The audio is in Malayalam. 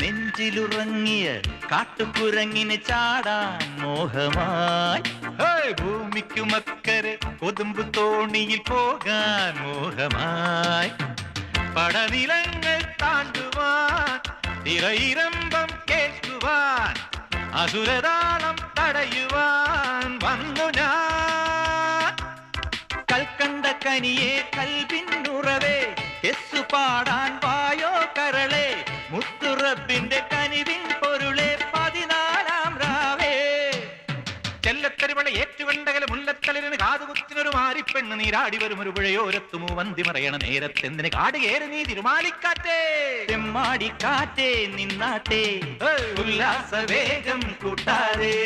നെഞ്ചിലുറങ്ങിയ കാട്ടുകുരങ്ങിന് ചാടാൻ മോഹമായി ഭൂമിക്കുമക്കരെ കൊതുമ്പ് തോണിയിൽ പോകാൻ മോഹമായി പടനിലങ്ങൾ താണ്ടുവാൻ തിരയിരമ്പം കേൾക്കുവാൻ അസുരതാളം തടയുവാൻ വന്നു ഞാൻ കൽക്കണ്ട കനിയെ കൽവിന്നുറവേ എസ്സു പാടാൻ വായോ കരളെ മുത്തുറബിന്റെ കനിവിൻ പൊരുളെ 14-ാം രാവേ ചെല്ലത്തരിവള ഏറ്റുകണ്ടകല മുല്ലത്തളിരിന് കാതുകുത്തിനൊരു മാറിപ്പെണ്ണ് നീരാടി വരും ഒരു പുഴയോരത്തു മൂവന്തി മറയണ നേരത്തെന്തിന് കാട് കയറി നീ തിരുമാലിക്കാറ്റേ തെമ്മാടിക്കാറ്റേ നിന്നാട്ടെ ഉല്ലാസ വേഗം കൂട്ടാരേ